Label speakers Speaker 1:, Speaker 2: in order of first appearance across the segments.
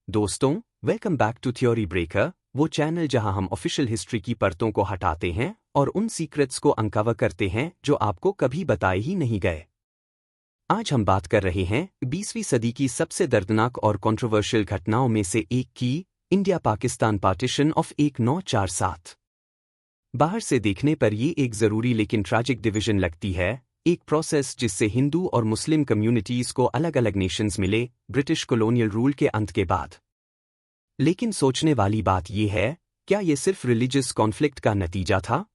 Speaker 1: दोस्तों, welcome back to Theory Breaker, वो channel जहां हम ऑफिशियल हिस्ट्री की परतों को हटाते हैं और उन सीक्रेट्स को अनकवर करते हैं जो आपको कभी बताए ही नहीं गए। आज हम बात कर रहे हैं 20वीं सदी की सबसे दर्दनाक और कंट्रोवर्शियल घटनाओं में से एक की, इंडिया पाकिस्तान पार्टीशन ऑफ 1947। बाहर से देखने पर ये एक ज़रूरी लेकिन ट्रैजिक डिवीजन लगती है, एक प्रोसेस जिससे हिंदू और मुस्लिम कम्युनिटीज़ को अलग अलग नेशंस मिले ब्रिटिश कॉलोनियल रूल के अंत के बाद। लेकिन सोचने वाली बात यह है, क्या ये सिर्फ रिलीजियस कॉन्फ्लिक्ट का नतीजा था?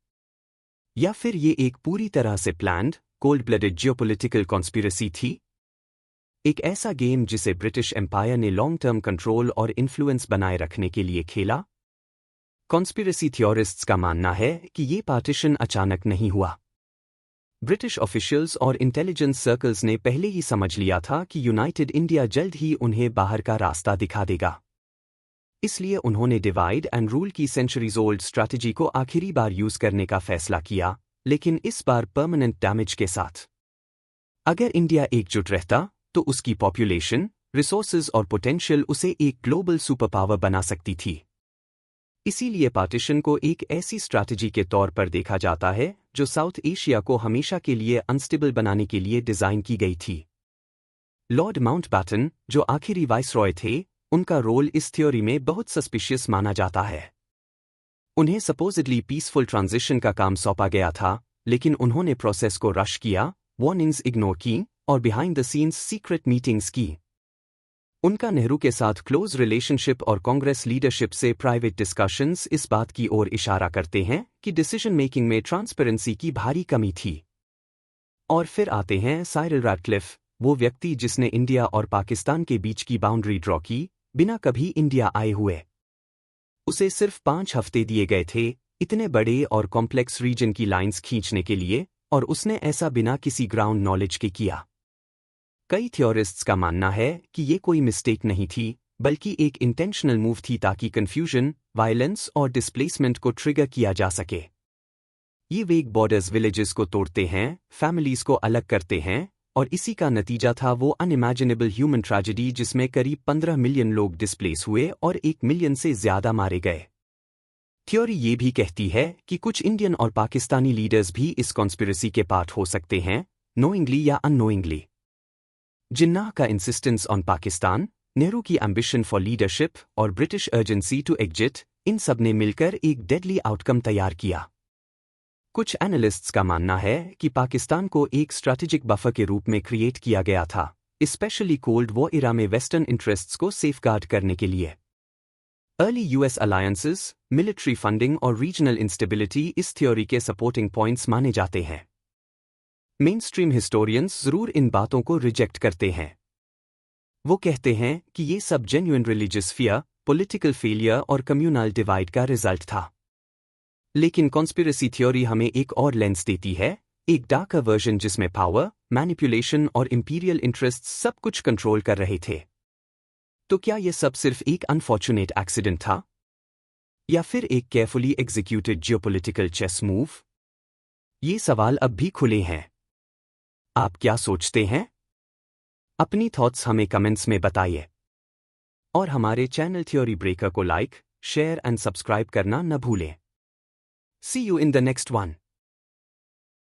Speaker 1: या फिर ये एक पूरी तरह से planned, cold blooded geopolitical conspiracy थी? एक ऐसा गेम जिसे ब्रिटिश एम्पायर ने लॉन्ग टर्म कंट्रोल और इन्फ्लुएंस बनाए रखने के लिए खेला? कॉन्स्पिरेसी थ्योरिस्ट्स का मानना है कि ये पार्टीशन अचानक नहीं हुआ। ब्रिटिश ऑफिशियल्स और इंटेलिजेंस सर्कल्स ने पहले ही समझ लिया था कि यूनाइटेड इंडिया जल्द ही उन्हें बाहर का रास्ता दिखा देगा। इसलिए उन्होंने डिवाइड एंड रूल की सेंचुरीज ओल्ड स्ट्रैटेजी को आखिरी बार यूज करने का फैसला किया, लेकिन इस बार परमानेंट डैमेज के साथ। अगर इंडिया एकजुट रहता तो उसकी पॉपुलेशन, रिसोर्सेज और पोटेंशियल उसे एक ग्लोबल सुपर पावर बना सकती थी। इसीलिए पार्टीशन को एक ऐसी स्ट्रैटेजी के तौर पर देखा जाता है जो साउथ एशिया को हमेशा के लिए अनस्टेबल बनाने के लिए डिजाइन की गई थी। लॉर्ड माउंटबैटन, जो आखिरी वाइसरॉय थे, उनका रोल इस थ्योरी में बहुत सस्पिशियस माना जाता है। उन्हें सपोजिडली पीसफुल ट्रांजिशन का काम सौंपा गया था, लेकिन उन्होंने प्रोसेस को रश किया, वार्निंग्स इग्नोर की और behind the scenes secret meetings की। उनका नेहरू के साथ क्लोज रिलेशनशिप और कांग्रेस लीडरशिप से प्राइवेट डिस्कशंस इस बात की ओर इशारा करते हैं कि डिसीजन मेकिंग में ट्रांसपेरेंसी की भारी कमी थी। और फिर आते हैं साइरल रैडक्लिफ, वो व्यक्ति जिसने इंडिया और पाकिस्तान के बीच की बाउंड्री ड्रॉ की, बिना कभी इंडिया आए हुए। उसे सिर्फ 5 हफ्ते दिए गए थे इतने बड़े और कॉम्प्लेक्स रीजन की लाइंस खींचने के लिए, और उसने ऐसा बिना किसी ग्राउंड नॉलेज के किया। कई थ्योरिस्ट्स का मानना है कि ये कोई मिस्टेक नहीं थी, बल्कि एक इंटेंशनल मूव थी ताकि कंफ्यूजन, वायलेंस और डिस्प्लेसमेंट को ट्रिगर किया जा सके। ये वेग बॉर्डर्स विलेजेस को तोड़ते हैं, फैमिलीज को अलग करते हैं, और इसी का नतीजा था वो अनइमेजिनेबल ह्यूमन ट्रेजेडी जिसमें करीब 15 मिलियन लोग डिस्प्लेस हुए और 1 मिलियन से ज्यादा मारे गए। थ्योरी ये भी कहती है कि कुछ इंडियन और पाकिस्तानी लीडर्स भी इस कॉन्स्पिरेसी के पार्ट हो सकते हैं, नोइंगली या अननोइंगली। जिन्नाह का इंसिस्टेंस ऑन पाकिस्तान, नेहरू की एम्बिशन फॉर लीडरशिप और ब्रिटिश अर्जेंसी टू एग्जिट, इन सब ने मिलकर एक डेडली आउटकम तैयार किया। कुछ एनालिस्ट्स का मानना है कि पाकिस्तान को एक स्ट्रैटेजिक बफर के रूप में क्रिएट किया गया था, स्पेशली कोल्ड वॉर इरा में वेस्टर्न इंटरेस्ट्स को सेफगार्ड करने के लिए। Early US alliances, military funding और रीजनल इंस्टेबिलिटी इस थ्योरी के सपोर्टिंग पॉइंट्स माने जाते हैं। मेनस्ट्रीम हिस्टोरियंस जरूर इन बातों को रिजेक्ट करते हैं। वो कहते हैं कि ये सब genuine religious fear, political failure और कम्युनल डिवाइड का रिजल्ट था। लेकिन कॉन्स्पिरेसी थ्योरी हमें एक और लेंस देती है, एक डार्कर वर्जन जिसमें पावर, मैनिपुलेशन और इंपीरियल इंटरेस्ट सब कुछ कंट्रोल कर रहे थे। तो क्या ये सब सिर्फ एक अनफॉर्चुनेट एक्सीडेंट था, या फिर एक carefully executed geopolitical chess move? ये सवाल अब भी खुले हैं। आप क्या सोचते हैं? अपनी थॉट्स हमें कमेंट्स में बताइए। और हमारे चैनल थ्योरी ब्रेकर को लाइक, शेयर एंड सब्सक्राइब करना न भूलें। See you in the next one.